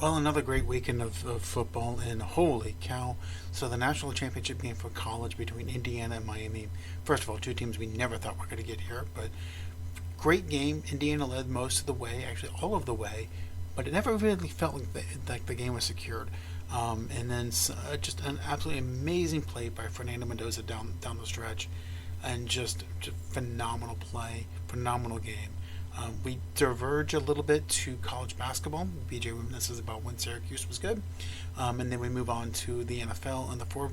Well, another great weekend of football, and holy cow. So, the national championship game for college between Indiana and Miami. First of all, two teams we never thought were going to get here, but great game. Indiana led most of the way, actually, all of the way, but it never really felt like the game was secured. And then just an absolutely amazing play by Fernando Mendoza down the stretch, and just phenomenal play, phenomenal game. We diverge a little bit to college basketball. BJ, this is about when Syracuse was good. And then we move on to the NFL. And the four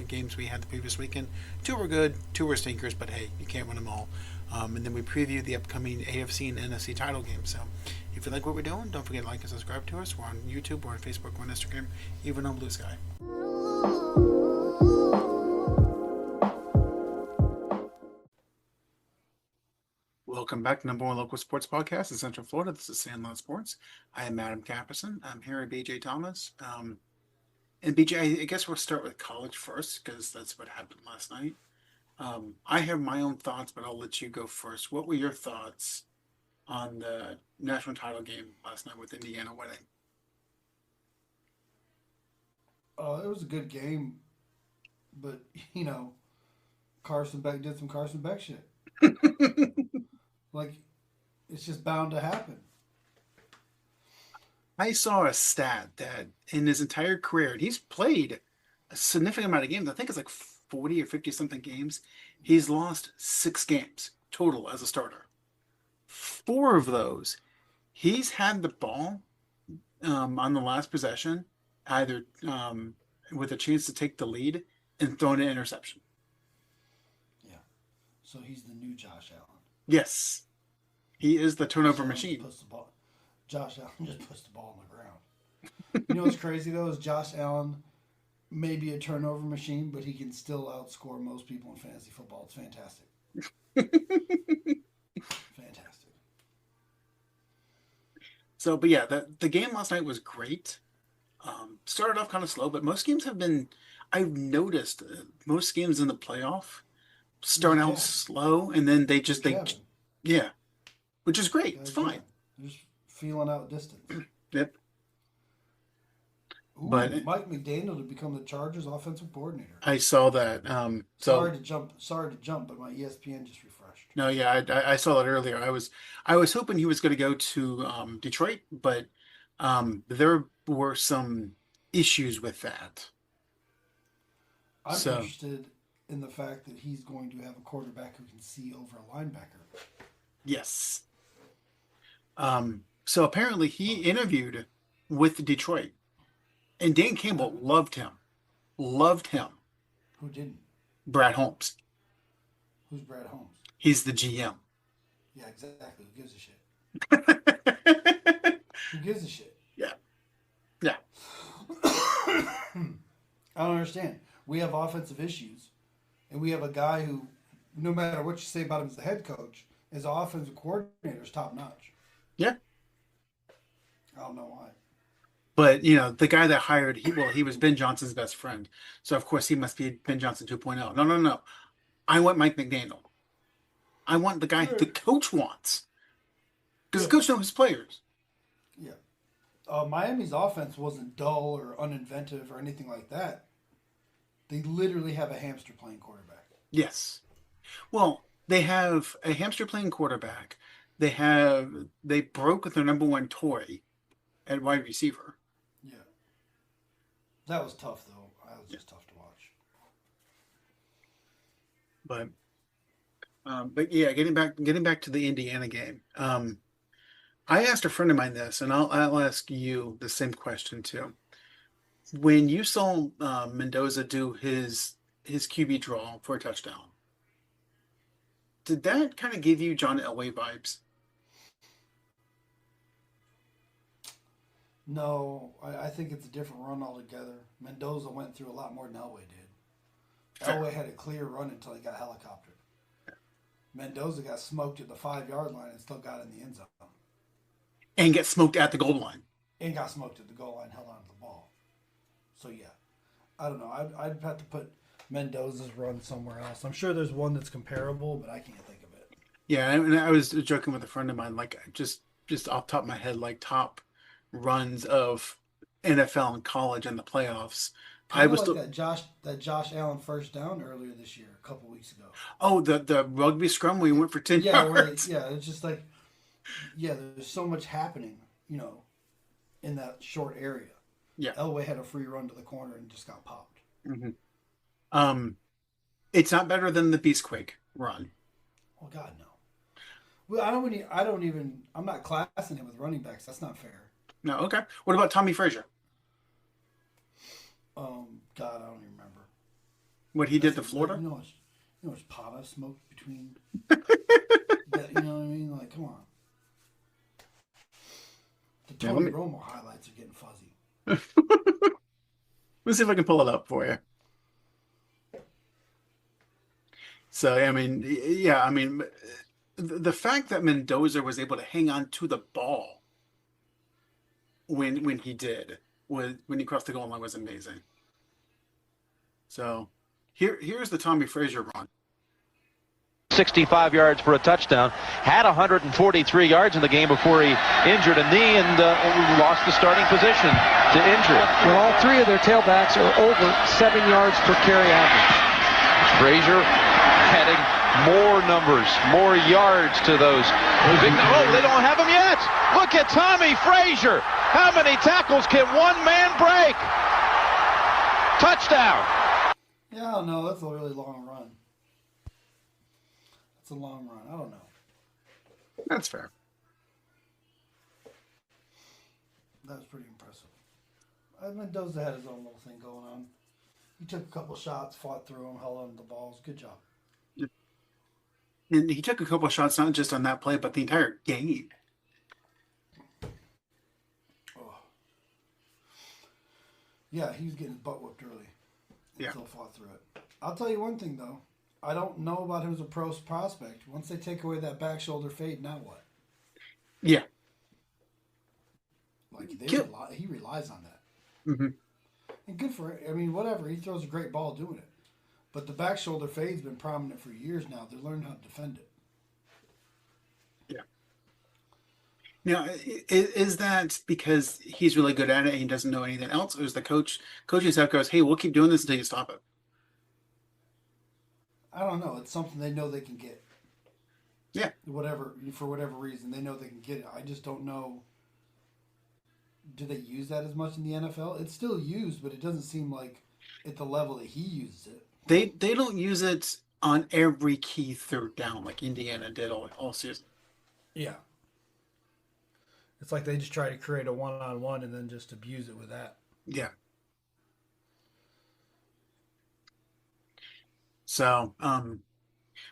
games we had the previous weekend, two were good, two were stinkers, but hey, you can't win them all. And then we preview the upcoming AFC and NFC title games. So if you like what we're doing, don't forget to like and subscribe to us. We're on YouTube, we're on Facebook, we're on Instagram, even on Blue Sky. Welcome back to number one local sports podcast in Central Florida. This is Sandlot Sports. I am Adam Capperson. I'm here at BJ Thomas. And BJ, I guess we'll start with college first because that's what happened last night. I have my own thoughts, but I'll let you go first. What were your thoughts on the national title game last night with Indiana winning? It was a good game, but Carson Beck did some Carson Beck shit. Like, it's just bound to happen. I saw a stat that in his entire career, and he's played a significant amount of games. I think it's like 40 or 50 something games. He's lost 6 games total as a starter. 4 of those, he's had the ball on the last possession, either with a chance to take the lead and thrown an interception. Yeah. So he's the new Josh Allen. Yes, he is the turnover machine. Josh Allen just puts the ball on the ground. You know what's crazy though is Josh Allen may be a turnover machine, but he can still outscore most people in fantasy football. It's fantastic. Fantastic. So, but yeah, the game last night was great. Started off kind of slow, but most games have been. I've noticed most games in the playoff start out slow, and then yeah, which is great. It's fine. They're just feeling out distance. Yep. Ooh, But Mike McDaniel to become the Chargers offensive coordinator. I saw that. Sorry to jump, but my ESPN just refreshed. No, yeah, I saw that earlier. I was hoping he was going to go to Detroit, but there were some issues with that. I'm So interested in the fact that he's going to have a quarterback who can see over a linebacker. yes. So apparently he interviewed with Detroit, and Dan Campbell loved him. Loved him. Who didn't? Brad Holmes. Who's Brad Holmes? He's the GM. Yeah, exactly. Who gives a shit? Who gives a shit? Yeah. Yeah. I don't understand. We have offensive issues, and we have a guy who, no matter what you say about him as the head coach, his offensive coordinator is top notch. Yeah. I don't know why. But, the guy that hired, he was Ben Johnson's best friend. So, of course, he must be Ben Johnson 2.0. No, no, no. I want Mike McDaniel. I want the guy the coach wants. Because the coach knows his players. Yeah. Miami's offense wasn't dull or uninventive or anything like that. They literally have a hamster playing quarterback. Yes. Well, they have a hamster playing quarterback. They broke their number one toy at wide receiver. Yeah. That was tough, though. That was just tough to watch. But yeah, getting back to the Indiana game. I asked a friend of mine this, and I'll ask you the same question too. When you saw Mendoza do his QB draw for a touchdown, did that kind of give you John Elway vibes? No, I think it's a different run altogether. Mendoza went through a lot more than Elway did. Fair. Elway had a clear run until he got helicoptered. Mendoza got smoked at the 5-yard line and still got in the end zone. And get smoked at the goal line. And got smoked at the goal line, held on to the ball. So, yeah. I don't know. I'd have to put Mendoza's run somewhere else. I'm sure there's one that's comparable, but I can't think of it. Yeah, and I was joking with a friend of mine, like just off the top of my head, like top runs of NFL and college and the playoffs. I Kind of was like still, that Josh Allen first down earlier this year, a couple weeks ago. oh, the rugby scrum we went for 10 Yeah, yards. it's just like, yeah, there's so much happening, in that short area. Yeah. Elway had a free run to the corner and just got popped. Hmm. Um, it's not better than the Beastquake run. Oh God, no. Well, I'm not classing him with running backs. That's not fair. No, okay. What about Tommy Frazier? God, I don't even remember. What he did to Florida? Much pot I smoked between. That, you know what I mean? Like, come on. The Yeah, Tony Romo highlights are getting fuzzy. Let's see if I can pull it up for you. So, I mean, yeah, I mean, the fact that Mendoza was able to hang on to the ball when he did when he crossed the goal line was amazing. So, here's the Tommy Frazier run. 65 yards for a touchdown. Had 143 yards in the game before he injured a knee and lost the starting position to injury. Well, all three of their tailbacks are over 7 yards per carry average. Frazier adding more numbers, more yards to those. Oh, they don't have him yet. Look at Tommy Frazier. How many tackles can one man break? Touchdown. Yeah, I don't know. That's a really long run. That's a long run. I don't know. That's fair. That was pretty impressive. Mendoza had his own little thing going on. He took a couple shots, fought through them, held on to the balls. Good job. And he took a couple of shots, not just on that play, but the entire game. Oh. Yeah, he was getting his butt whooped early. Yeah. Still fought through it. I'll tell you one thing, though. I don't know about him as a pro prospect. Once they take away that back shoulder fade, now what? Yeah. Like, he relies on that. Mm-hmm. And good for him. I mean, whatever. He throws a great ball doing it. But the back shoulder fade's been prominent for years now. They're learning how to defend it. Yeah. Now, is that because he's really good at it and he doesn't know anything else? Or is the coaching staff goes, hey, we'll keep doing this until you stop it? I don't know. It's something they know they can get. Yeah. For whatever reason, they know they can get it. I just don't know. Do they use that as much in the NFL? It's still used, but it doesn't seem like at the level that he uses it. They don't use it on every key third down like Indiana did all season. Yeah. It's like they just try to create a one-on-one and then just abuse it with that. Yeah. So,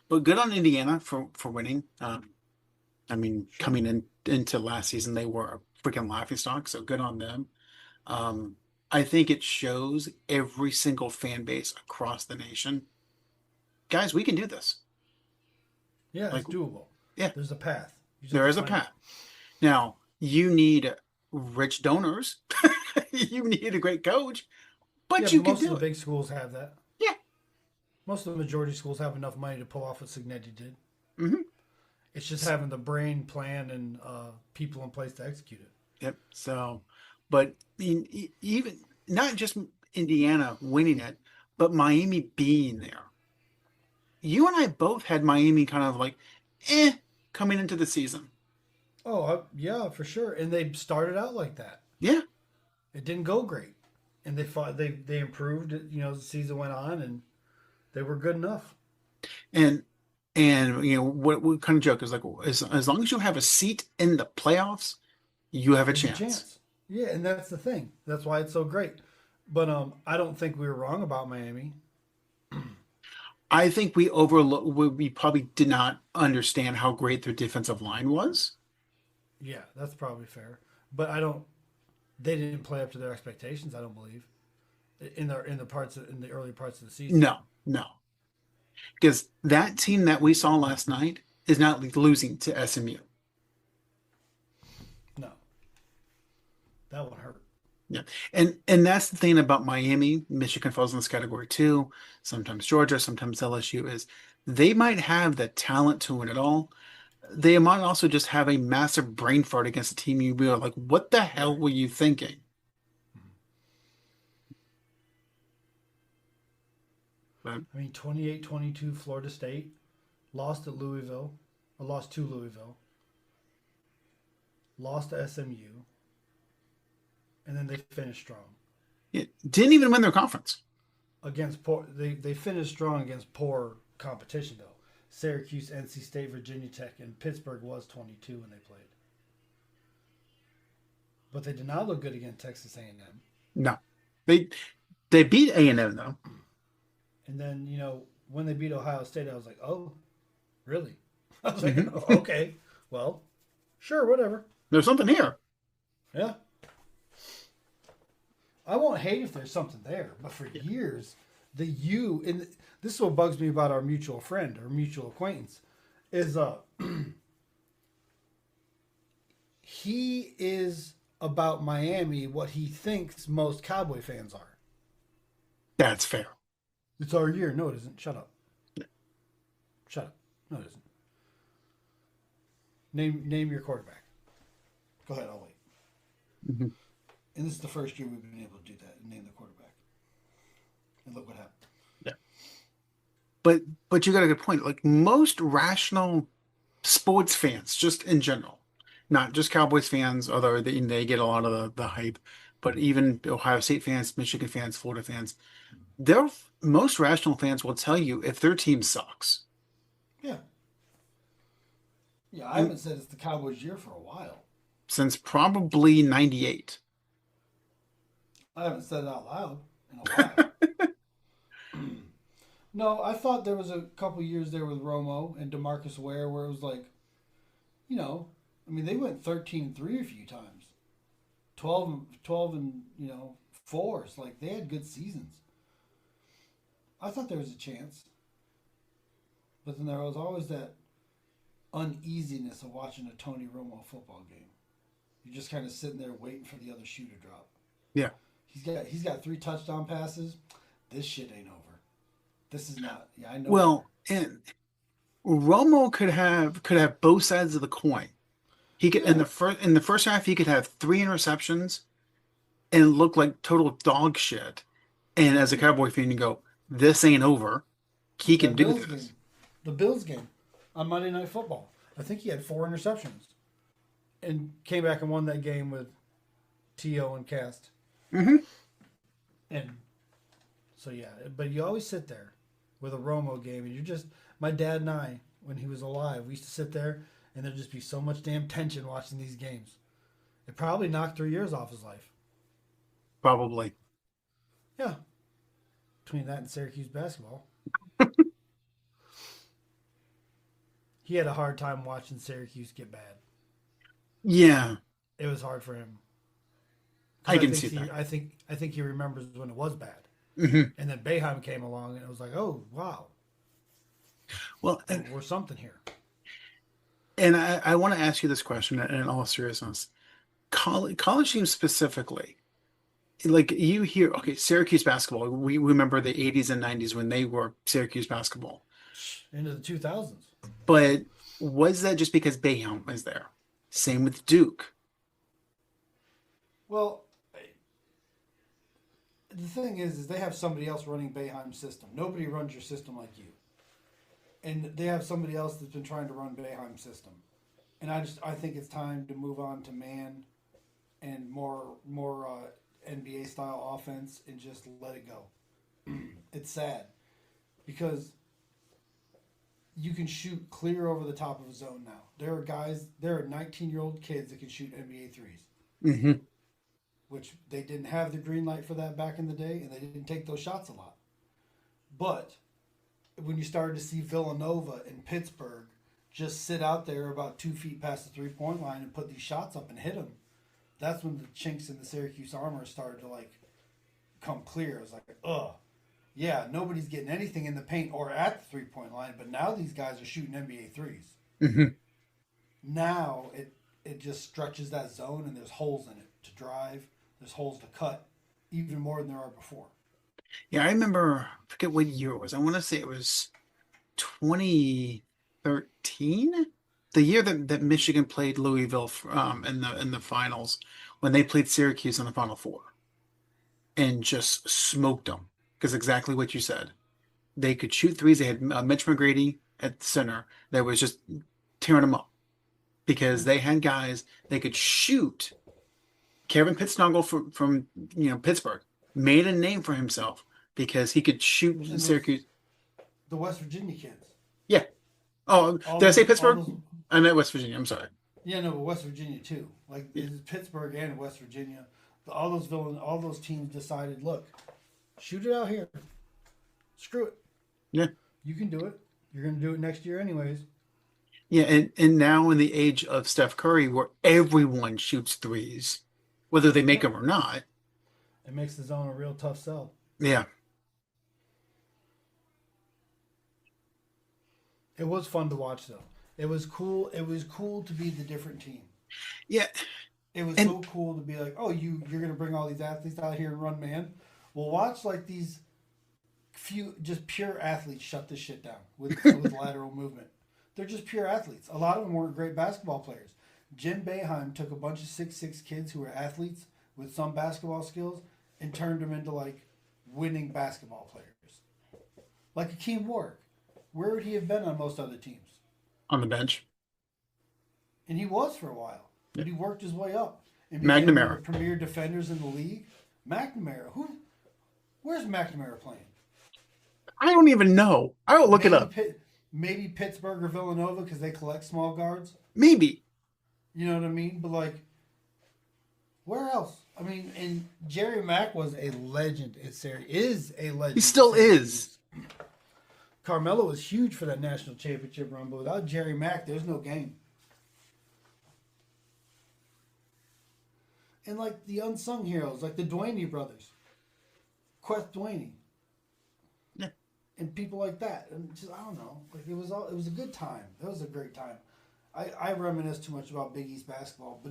but good on Indiana for winning. I mean, coming into last season, they were a freaking laughingstock, so good on them. I think it shows every single fan base across the nation. Guys, we can do this. Yeah, it's doable. Yeah. There's a path. There is a path. Now, you need rich donors. You need a great coach, but you can most do of the it. big schools have that. Yeah. Most of the majority schools have enough money to pull off what Signetti did. Mm-hmm. It's just having the brain, plan, and people in place to execute it. Yep. So, but even not just Indiana winning it, but Miami being there. You and I both had Miami kind of like, coming into the season. Oh, yeah, for sure. And they started out like that. Yeah. It didn't go great. And they improved, as the season went on, and they were good enough. And what kind of joke is like, as long as you have a seat in the playoffs, you have a chance. Yeah, and that's the thing. That's why it's so great. But I don't think we were wrong about Miami. I think we probably did not understand how great their defensive line was. Yeah, that's probably fair. But they didn't play up to their expectations, I don't believe. In the early parts of the season. No. Because that team that we saw last night is not losing to SMU. No. That would hurt. Yeah. And that's the thing about Miami. Michigan falls in this category too. Sometimes Georgia, sometimes LSU is they might have the talent to win it all. they might also just have a massive brain fart against a team you be like, what the hell Right. were you thinking? But I mean, 28-22 Florida State lost at Louisville, or lost to Louisville, lost to SMU, and then they finished strong it didn't even win their conference. against poor. They finished strong against poor competition though. Syracuse, NC State, Virginia Tech, and Pittsburgh was 22 when they played, but they did not look good against Texas A&M. No, they they beat A&M though. And then when they beat Ohio State, I was like, oh, really? I was like, Hmm. oh, okay, well, sure, whatever. There's something here. Yeah. I won't hate if there's something there, but for years, and this is what bugs me about our mutual friend or mutual acquaintance, is he is about Miami what he thinks most Cowboy fans are. That's fair. It's our year. No, it isn't. Shut up. Shut up. No, it isn't. Name your quarterback. Go ahead, I'll wait. Hmm. And this is the first year we've been able to do that and name the quarterback. And look what happened. Yeah. But you got a good point. Like most rational sports fans, just in general, not just Cowboys fans, although they get a lot of the hype, but even Ohio State fans, Michigan fans, Florida fans, they're most rational fans will tell you if their team sucks. Yeah. Yeah, I haven't said it's the Cowboys' year for a while. Since probably 98. I haven't said it out loud in a while. No, I thought there was a couple years there with Romo and DeMarcus Ware where it was like, I mean, they went 13-3 a few times. 12 and 4s. Like, they had good seasons. I thought there was a chance. But then there was always that uneasiness of watching a Tony Romo football game. You're just kind of sitting there waiting for the other shoe to drop. Yeah. He's got 3 touchdown passes. This shit ain't over. This is not. Yeah, I know. Well, and Romo could have both sides of the coin. He could in the first half he could have 3 interceptions and look like total dog shit. And as a Cowboy fan, you go, "This ain't over. He can That do Bills this." game, the Bills game on Monday Night Football. I think he had 4 interceptions, and came back and won that game with T.O. and Cast. Hmm. And so yeah, but you always sit there with a Romo game, and you're just my dad and I when he was alive. We used to sit there, and there'd just be so much damn tension watching these games. It probably knocked 3 years off his life. Probably. Yeah, between that and Syracuse basketball, he had a hard time watching Syracuse get bad. Yeah, It was hard for him. I can think see he, that. I think he remembers when it was bad, Hmm. and then Boeheim came along, and it was like, oh wow, Well, we're something here. and I want to ask you this question in all seriousness. College teams specifically, like you hear, okay, Syracuse basketball. We remember the 80s and 90s when they were Syracuse basketball. Into the 2000s. But was that just because Boeheim was there? Same with Duke. Well, the thing is they have somebody else running Boeheim's system. Nobody runs your system like you, and they have somebody else that's been trying to run Boeheim's system. And I think it's time to move on to man and more NBA style offense and just let it go. It's sad because you can shoot clear over the top of a zone now. There are 19-year-old kids that can shoot NBA threes, Hmm. which they didn't have the green light for that back in the day, and they didn't take those shots a lot. But when you started to see Villanova and Pittsburgh just sit out there about 2 feet past the three-point line and put these shots up and hit them, that's when the chinks in the Syracuse armor started to come clear. It was like, ugh. Yeah, nobody's getting anything in the paint or at the three-point line, but now these guys are shooting NBA threes. Hmm. Now it just stretches that zone, and there's holes in it to drive. There's holes to cut, even more than there are before. Yeah, I remember, I forget what year it was. I want to say it was 2013 the year that Michigan played Louisville in the finals, when they played Syracuse in the Final Four and just smoked them, because exactly what you said. They could shoot threes. They had Mitch McGrady at center that was just tearing them up because they had guys they could shoot. Kevin Pittsnuggle from Pittsburgh made a name for himself because he could shoot And Syracuse. the West Virginia kids. Yeah. Oh, All did I say those- Pittsburgh? all those- I meant West Virginia. I'm sorry. Yeah, no, but West Virginia too. Like it's Pittsburgh and West Virginia. All those teams decided, look, shoot it out here. Screw it. Yeah. You can do it. You're going to do it next year anyways. Yeah, and now in the age of Steph Curry, where everyone shoots threes, whether they make them or not. It makes the zone a real tough sell. Yeah. It was fun to watch though. It was cool. It was cool to be the different team. Yeah. It was And- so cool to be like, oh, you're going to bring all these athletes out here and run man. Well, watch like these few just pure athletes shut this shit down with lateral movement. They're just pure athletes. A lot of them weren't great basketball players. Jim Boeheim took a bunch of 6'6" kids who were athletes with some basketball skills and turned them into like winning basketball players. Like Akeem Warwick. Where would he have been on most other teams? On the bench. And he was for a while. But he worked his way up. And became one of McNamara. the premier defenders in the league. McNamara. Where's McNamara playing? I don't even know. I will look it up. Maybe Pittsburgh or Villanova because they collect small guards. Maybe. You know what I mean? But like, where else? I mean, and Jerry Mack was a legend at Syracuse. Is a legend. He still at Syracuse. is. Carmelo was huge for that national championship run, but without Jerry Mack, there's no game. And like the unsung heroes, like the Dwayne brothers, Quest Dwayne, Yeah. and people like that, and just I don't know, like it was a good time. It was a great time. I reminisce too much about Big East basketball, but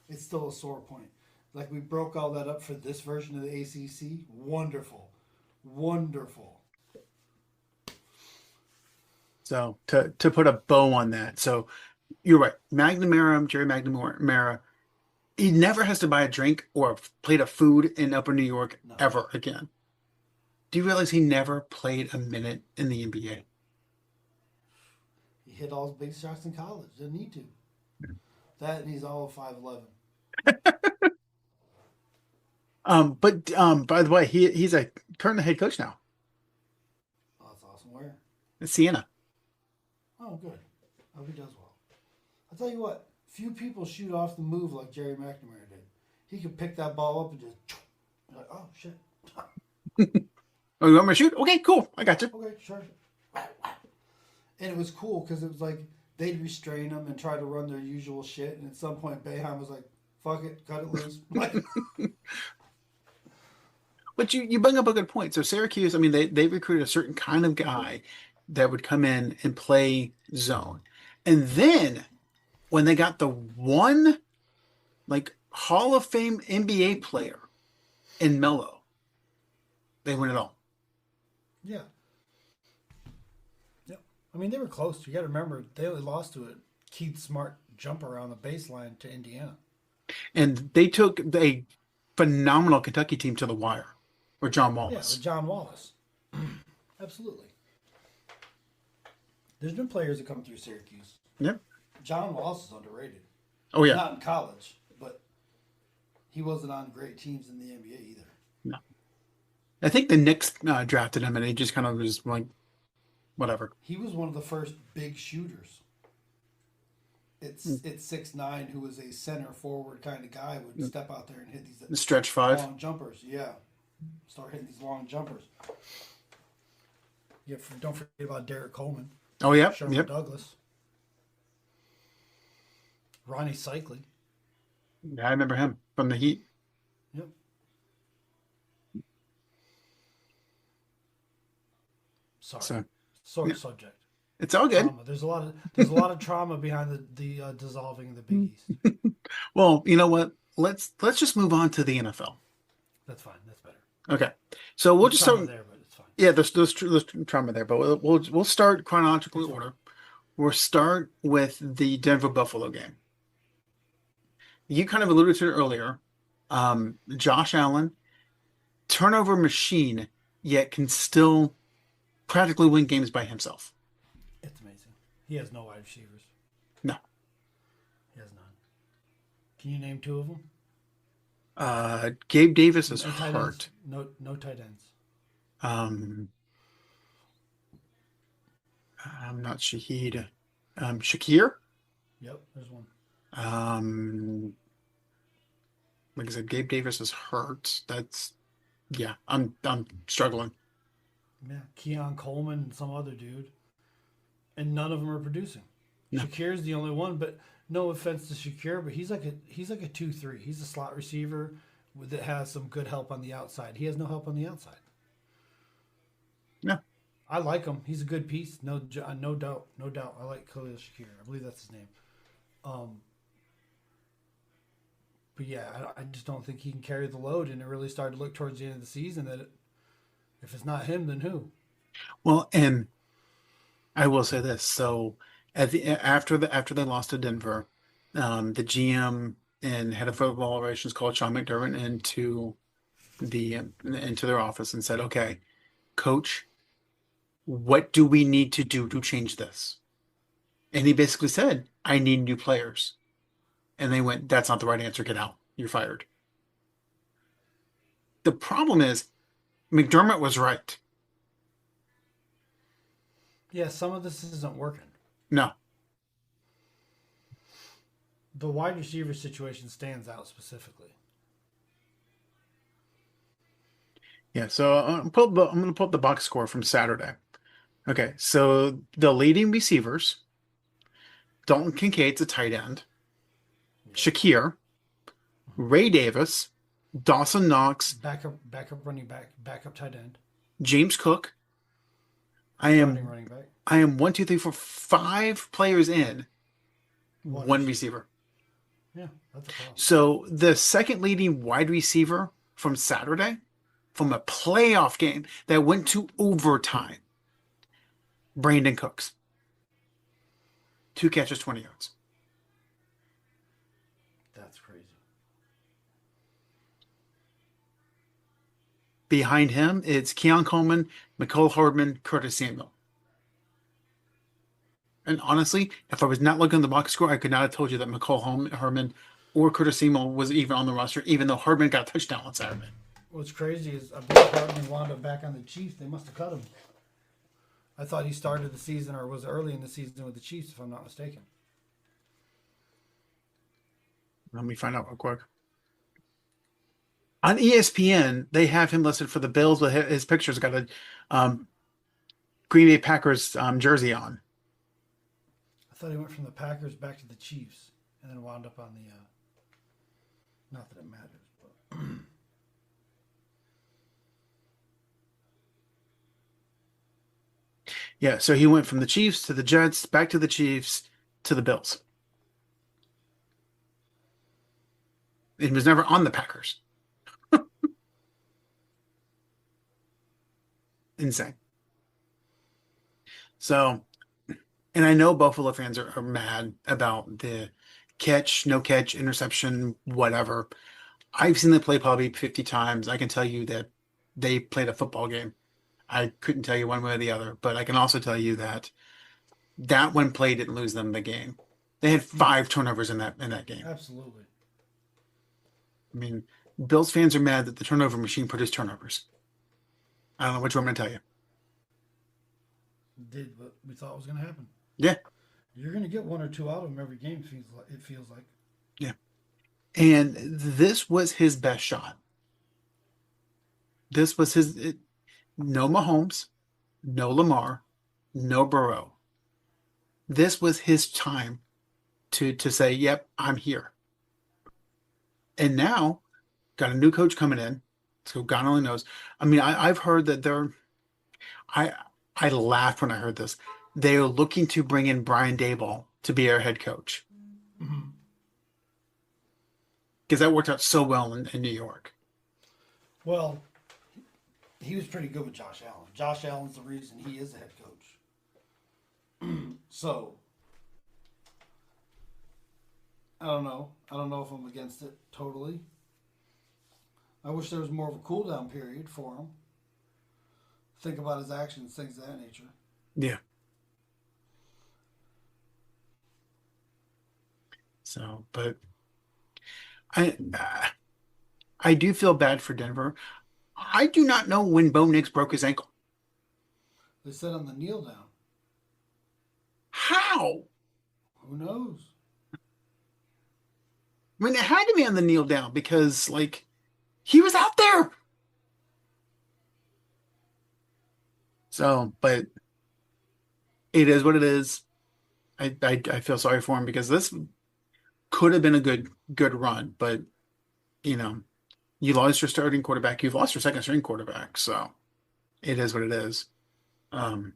it's still a sore point. Like we broke all that up for this version of the ACC. Wonderful, wonderful. So to put a bow on that, so you're right. Jerry McNamara, he never has to buy a drink or a plate of food in Upper New York ever again. Do you realize he never played a minute in the NBA? He hit all his big shots in college. Didn't need to. That and he's all of 5'11". But by the way, he's a current head coach now Oh, that's awesome. Where? at Siena. Oh, good. Hope he does well. I'll tell you what. Few people shoot off the move like Jerry McNamara did. He could pick that ball up and just like, oh shit. Oh, you want me to shoot? Okay, cool. I got you. Okay, sure. And it was cool because it was like they'd restrain them and try to run their usual shit. And at some point, Boeheim was like, "Fuck it, cut it loose." Like, But you bring up a good point. So Syracuse, I mean, they recruited a certain kind of guy that would come in and play zone. And then when they got the one like Hall of Fame NBA player in Melo, they win it all. yeah. Yep. I mean, they were close. You got to remember, they only lost to a Keith Smart jumper on the baseline to Indiana. And they took a phenomenal Kentucky team to the wire with John Yeah, Wallace. with John Wallace. Absolutely. There's been players that come through Syracuse. Yep. John Wallace is underrated. Oh, yeah. Not in college, but he wasn't on great teams in the NBA either. No. I think the Knicks drafted him, and he just kind of was like, whatever. He was one of the first big shooters. It's 6'9", who was a center forward kind of guy, would step out there and hit The these stretch five. long jumpers. Yeah, start hitting these long jumpers. Yeah, don't forget about Derek Coleman, Oh, yeah. Sherman Yep. Douglas, Ronnie Cycli. Yeah, I remember him from the Heat. Yep. Sorry. So Sore yeah. subject. it's all good. Trauma. There's a lot of trauma behind the dissolving of the Big East. Well, you know what? Let's just move on to the NFL. That's fine. That's better. Okay. So we'll just Trauma start. there, but it's fine. Yeah, there's trauma there, but we'll start chronological order. We'll start with the Denver Buffalo game. You kind of alluded to it earlier. Josh Allen, turnover machine, yet can still practically win games by himself. It's amazing. He has no wide receivers. No. He has none. Can you name two of them? Gabe Davis is No tight hurt. ends. No tight ends. I'm not Shahid. Shakir. Yep, there's one. Like I said, Gabe Davis is hurt. I'm struggling. Yeah, Keon Coleman and some other dude, and none of them are producing. No. Shakir's the only one, but no offense to Shakir, but he's like a 2-3. He's a slot receiver that has some good help on the outside. He has no help on the outside. No. I like him. He's a good piece. No doubt. I like Khalil Shakir. I believe that's his name. But yeah, I just don't think he can carry the load, and it really started to look towards the end of the season that if it's not him, then who? Well, and I will say this. So after they lost to Denver, the GM and head of football operations called Sean McDermott into their office and said, "Okay, coach, what do we need to do to change this?" And he basically said, "I need new players." And they went, "That's not the right answer. Get out. You're fired." The problem is, McDermott was right. Yeah, some of this isn't working. No. The wide receiver situation stands out specifically. Yeah, so I'm going to pull up the box score from Saturday. Okay, so the leading receivers, Dalton Kincaid's a tight end, Shakir, Ray Davis, Dawson Knox, Backup running back, backup tight end, James Cook. starting running back. I am 1, 2, 3, 4, 5 players in, one receiver. Yeah, that's a problem. So the second leading wide receiver from Saturday, from a playoff game that went to overtime, Brandon Cooks. 2 catches, 20 yards. That's crazy. Behind him, it's Keon Coleman, McCole Hardman, Curtis Samuel. And honestly, if I was not looking at the box score, I could not have told you that McCole Hardman or Curtis Samuel was even on the roster, even though Hardman got a touchdown on Saturday. What's crazy is I believe Hardman wound up back on the Chiefs. They must have cut him. I thought he started the season or was early in the season with the Chiefs, if I'm not mistaken. Let me find out real quick. On ESPN, they have him listed for the Bills, but his picture's got a Green Bay Packers jersey on. I thought he went from the Packers back to the Chiefs and then wound up on the. Not that it matters, but. Yeah, so he went from the Chiefs to the Jets, back to the Chiefs, to the Bills. He was never on the Packers. Insane. So, and I know Buffalo fans are mad about the catch, no catch, interception, whatever. I've seen them play probably 50 times. I can tell you that they played a football game. I couldn't tell you one way or the other, but I can also tell you that one play didn't lose them the game. They had 5 turnovers in that game. Absolutely. I mean, Bills fans are mad that the turnover machine produced turnovers. I don't know what you want me to tell you. Did what we thought was going to happen. Yeah. You're going to get 1 or 2 out of them every game, it feels like. Yeah. And this was his best shot. This was no Mahomes, no Lamar, no Burrow. This was his time to say, yep, I'm here. And now, got a new coach coming in. So God only knows. I mean, I've heard that I laughed when I heard this. They are looking to bring in Brian Daboll to be our head coach. Because that worked out so well in New York. Well, he was pretty good with Josh Allen. Josh Allen's the reason he is the head coach. So, I don't know. I don't know if I'm against it totally. I wish there was more of a cool down period for him. Think about his actions, things of that nature. Yeah. So, but I do feel bad for Denver. I do not know when Bo Nix broke his ankle. They said on the kneel down. How? Who knows? I mean, it had to be on the kneel down because, like, he was out there. So, but it is what it is. I feel sorry for him because this could have been a good run, but you know, you lost your starting quarterback, you've lost your second string quarterback, so it is what it is. Um,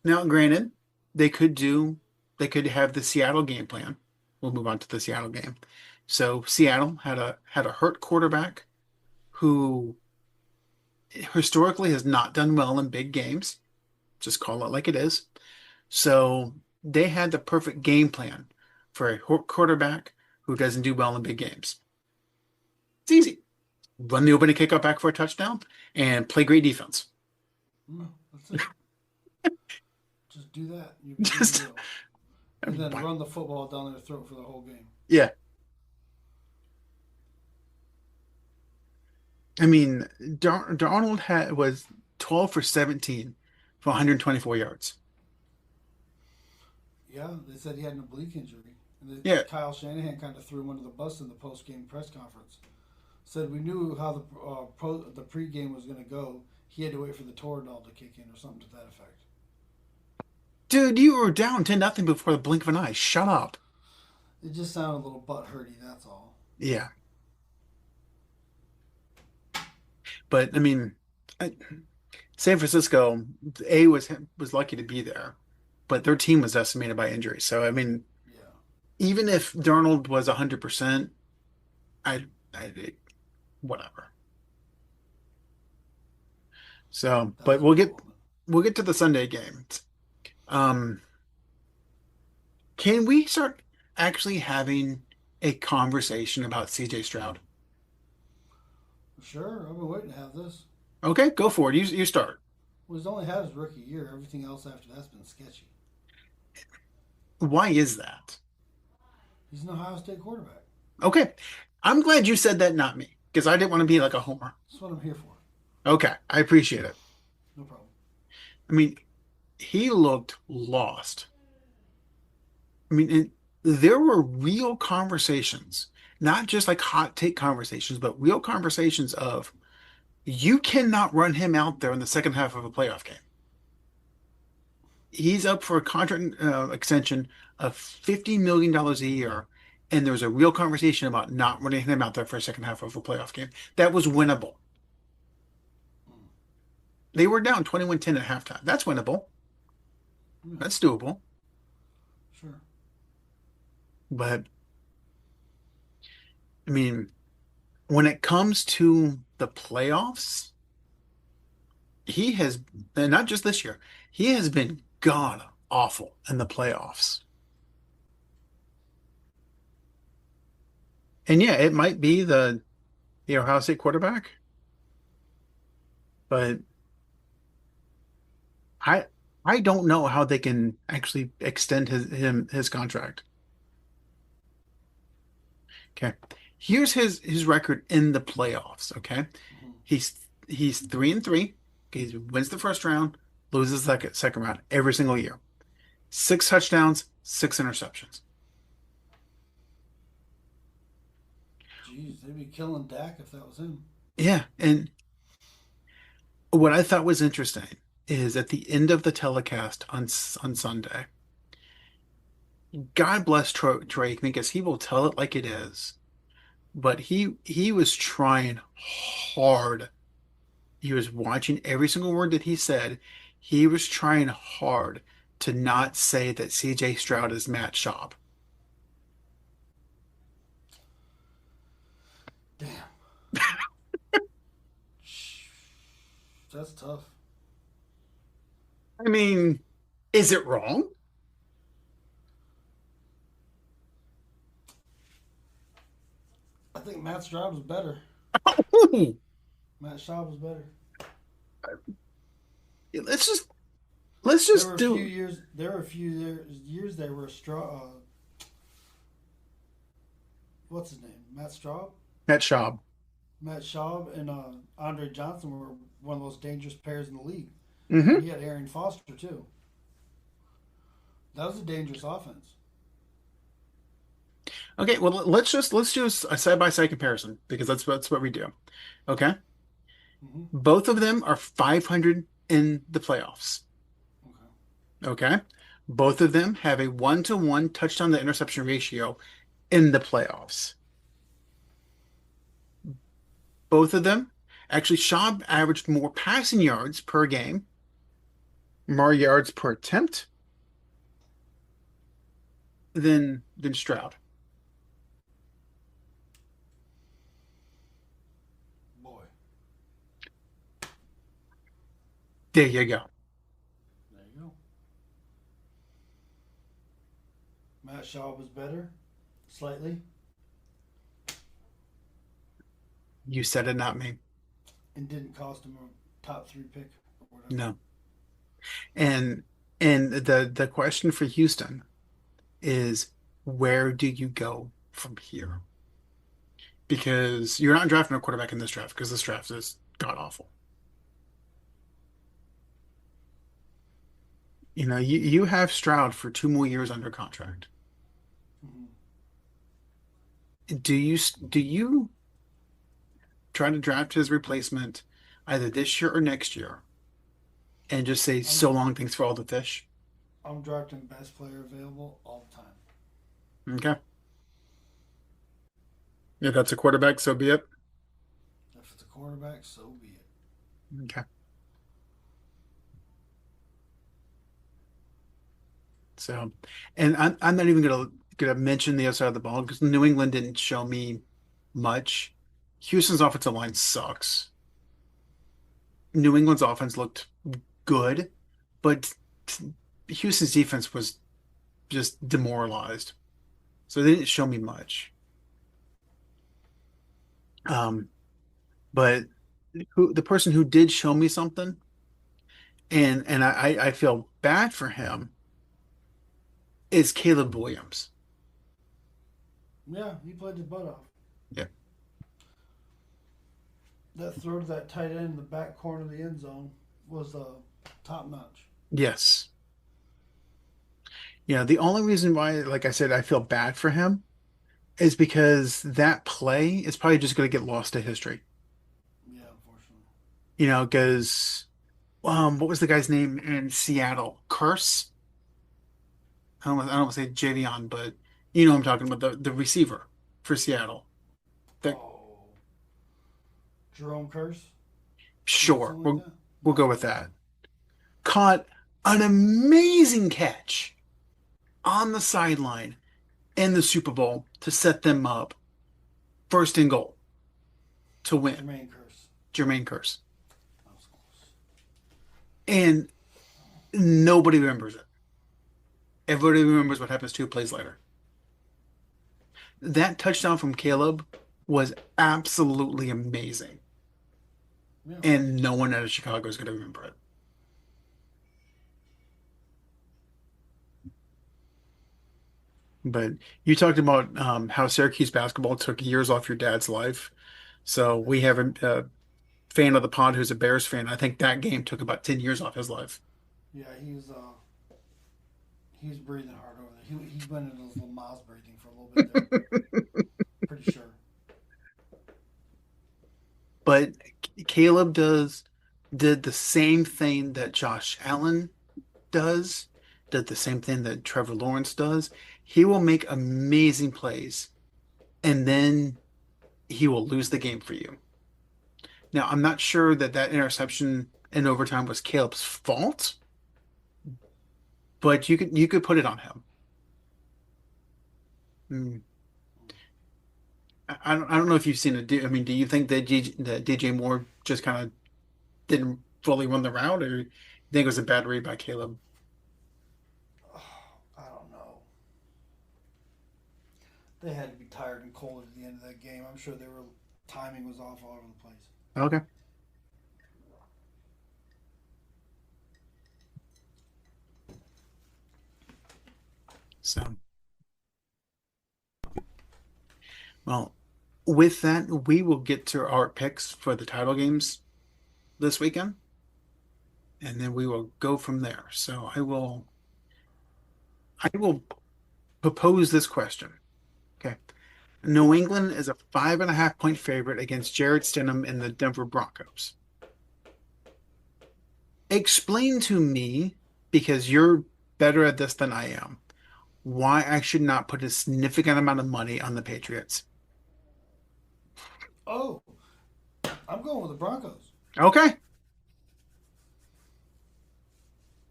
Now, granted, they could do they could have the Seattle game plan. We'll move on to the Seattle game. So Seattle had a hurt quarterback who historically has not done well in big games. Just call it like it is. So they had the perfect game plan for a quarterback who doesn't do well in big games. It's easy. Run the opening kickoff back for a touchdown and play great defense. No, that's it. Just do that. You'll be good Just to go. And then run the football down their throat for the whole game. yeah. I mean, Darnold was 12 for 17 for 124 yards. Yeah, they said he had an oblique injury. And Yeah. Kyle Shanahan kind of threw him under the bus in the post-game press conference. Said we knew how the pregame was going to go. He had to wait for the Toradol to kick in or something to that effect. Dude, you were down 10-0 before the blink of an eye. Shut up. It just sounded a little butt-hurty, that's all. Yeah. But I mean, San Francisco, A was lucky to be there, but their team was decimated by injury. So I mean, Yeah, even if Darnold was 100%, I whatever. So, that but was we'll get to the Sunday game. Um, can we start actually having a conversation about CJ Stroud? Sure, I've been waiting to have this. Okay, go for it. You start. Well, he's only had his rookie year. Everything else after that's been sketchy. Why is that? He's an Ohio State quarterback. Okay. I'm glad you said that, not me, because I didn't want to be like a homer. That's what I'm here for. Okay, I appreciate it. No problem. I mean, he looked lost. I mean, there were real conversations, not just like hot take conversations, but real conversations of you cannot run him out there in the second half of a playoff game. He's up for a contract extension of $50 million a year, and there's a real conversation about not running him out there for a second half of a playoff game. That was winnable. They were down 21-10 at halftime. That's winnable. That's doable. Sure. But I mean, when it comes to the playoffs, he has, and not just this year, he has been god awful in the playoffs. And yeah, it might be the Ohio State quarterback, but I I don't know how they can actually extend his contract. Okay. Here's his record in the playoffs, okay? Mm-hmm. He's 3-3. Okay, he wins the first round, loses the second round every single year. 6 touchdowns, 6 interceptions. Jeez, they'd be killing Dak if that was him. Yeah, and what I thought was interesting is at the end of the telecast on Sunday, God bless Drake because he will tell it like it is. But he was trying hard. He was watching every single word that he said. He was trying hard to not say that CJ Stroud is Matt Schaub. Damn. That's tough. I mean, is it wrong? think Matt Stroud was better. Matt Schaub was better. let's just let's There just were a few do years. There were a few years there were what's his name? Matt Straub, Matt Schaub. Matt Schaub, and Andre Johnson were one of the most dangerous pairs in the league. Hmm. And he had Arian Foster too. That was a dangerous offense. Okay, well let's do a side by side comparison because that's what we do. Okay, Hmm. both of them are 500 in the playoffs. Okay. Okay, both of them have a 1-to-1 touchdown to interception ratio in the playoffs. Both of them actually Schaub averaged more passing yards per game, more yards per attempt than Stroud. Boy, There you go. there you go. Matt Schaub was better, slightly, You said it, not me. and didn't cost him a top 3 pick or whatever. No. And the question for Houston is where do you go from here? Because you're not drafting a quarterback in this draft because this draft is god awful. You have Stroud for 2 more years under contract. Hmm. Do you try to draft his replacement either this year or next year and just say I'm so long, thanks for all the fish? I'm drafting best player available all the time. Okay. If that's a quarterback, so be it. If it's a quarterback, so be it. Okay. So, and I'm not even gonna mention the other side of the ball because New England didn't show me much. Houston's offensive line sucks. New England's offense looked good, but Houston's defense was just demoralized. So they didn't show me much. Um, but the person who did show me something, and I feel bad for him, is Caleb Williams. Yeah, he played his butt off. Yeah. That throw to that tight end in the back corner of the end zone was top notch. Yes. The only reason why, like I said, I feel bad for him is because that play is probably just going to get lost to history. Yeah, unfortunately. Because what was the guy's name in Seattle? Kearse? I don't want to say Javion, but you know what I'm talking about, the receiver for Seattle. That Oh, Jerome Curse, sure, something like we'll that. we'll go with that. Caught an amazing catch on the sideline in the Super Bowl to set them up first and goal to win. Jermaine Curse. Jermaine Kearse. That was close. And nobody remembers it. Everybody remembers what happens 2 plays later. That touchdown from Caleb was absolutely amazing. Yeah. And no one out of Chicago is going to remember it. But you talked about how Syracuse basketball took years off your dad's life. So we have a fan of the pod who's a Bears fan. I think that game took about 10 years off his life. Yeah, he's breathing hard over there. He went into his little mouth breathing for a little bit there. Pretty sure. But Caleb did the same thing that Josh Allen does, did the same thing that Trevor Lawrence does. He will make amazing plays, and then he will lose the game for you. Now, I'm not sure that interception in overtime was Caleb's fault, but you could put it on him. Hmm. I don't know if you've seen it. I mean, do you think that DJ Moore just kind of didn't fully run the route, or you think it was a bad read by Caleb? Oh, I don't know. They had to be tired and cold at the end of that game. I'm sure they were timing was off all over the place. Okay. So, well, with that, we will get to our picks for the title games this weekend, and then we will go from there. So I will propose this question. Okay. New England is a 5.5 point favorite against Jared Stidham and the Denver Broncos. Explain to me, because you're better at this than I am, why I should not put a significant amount of money on the Patriots. Oh, I'm going with the Broncos. Okay.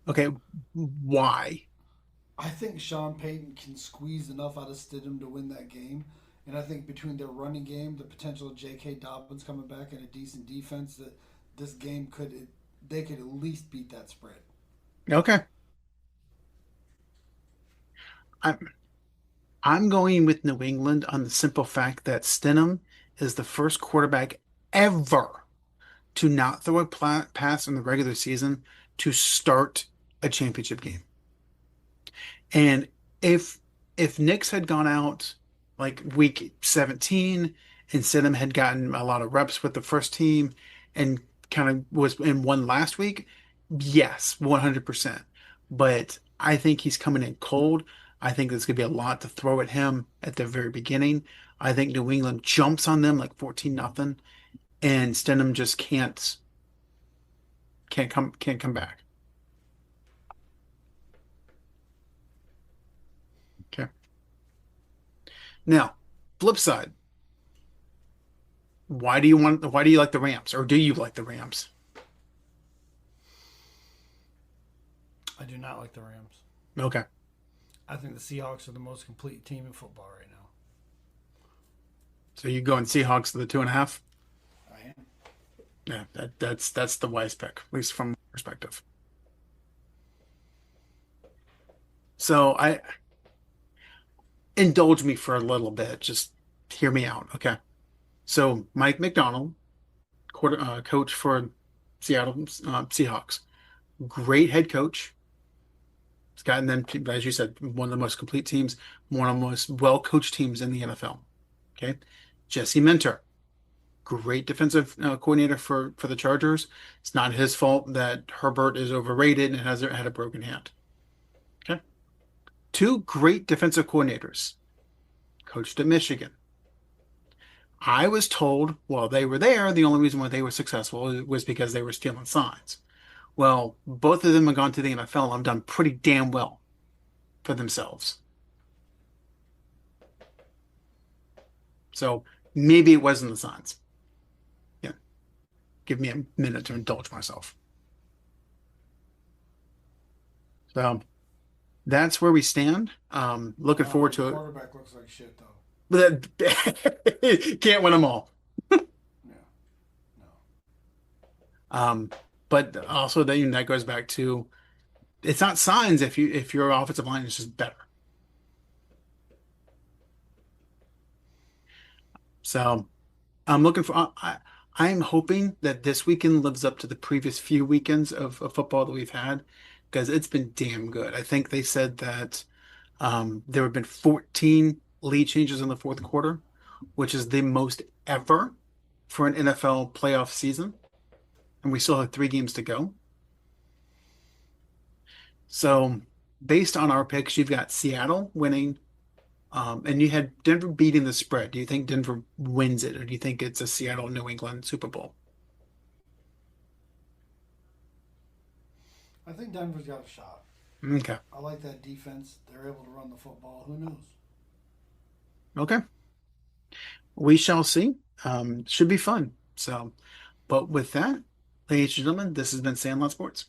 Okay. Why? I think Sean Payton can squeeze enough out of Stidham to win that game. And I think between their running game, the potential of J.K. Dobbins coming back, and a decent defense, that this game they could at least beat that spread. Okay. I'm I'm going with New England on the simple fact that Stidham is the first quarterback ever to not throw a pass in the regular season to start a championship game. And if Nix had gone out like week 17 and Stidham had gotten a lot of reps with the first team and kind of was in one last week, yes, 100%. But I think he's coming in cold. I think there's going to be a lot to throw at him at the very beginning. I think New England jumps on them like 14-0, and Stidham just can't come back. Okay. Now, flip side, why do you like the Rams, or do you like the Rams? I do not like the Rams. Okay. I think the Seahawks are the most complete team in football right now. So you going Seahawks to the 2.5? I am. Yeah, that's the wise pick, at least from my perspective. So I indulge me for a little bit. Just hear me out, okay? So Mike McDonald, coach for Seattle Seahawks, great head coach. He's gotten them, as you said, one of the most complete teams, one of the most well-coached teams in the NFL. Okay, Jesse Minter, great defensive coordinator for the Chargers. It's not his fault that Herbert is overrated and has had a broken hand. Okay, two great defensive coordinators, coached at Michigan. I was told while they were there, the only reason why they were successful was because they were stealing signs. Well, both of them have gone to the NFL and have done pretty damn well for themselves. So maybe it wasn't the signs. Yeah, give me a minute to indulge myself. So that's where we stand. Looking forward The to it. quarterback looks like shit though. But can't win them all. Yeah. No. But also that goes back to it's not signs if your offensive line is just better. So I'm looking for I'm hoping that this weekend lives up to the previous few weekends of football that we've had because it's been damn good. I think they said that there have been 14 lead changes in the fourth quarter, which is the most ever for an NFL playoff season. And we still have 3 games to go. So based on our picks, you've got Seattle winning, and you had Denver beating the spread. Do you think Denver wins it, or do you think it's a Seattle New England Super Bowl? I think Denver's got a shot. Okay. I like that defense. They're able to run the football. Who knows? Okay. We shall see. Should be fun. So, but with that, ladies and gentlemen, this has been Sandlot Sports.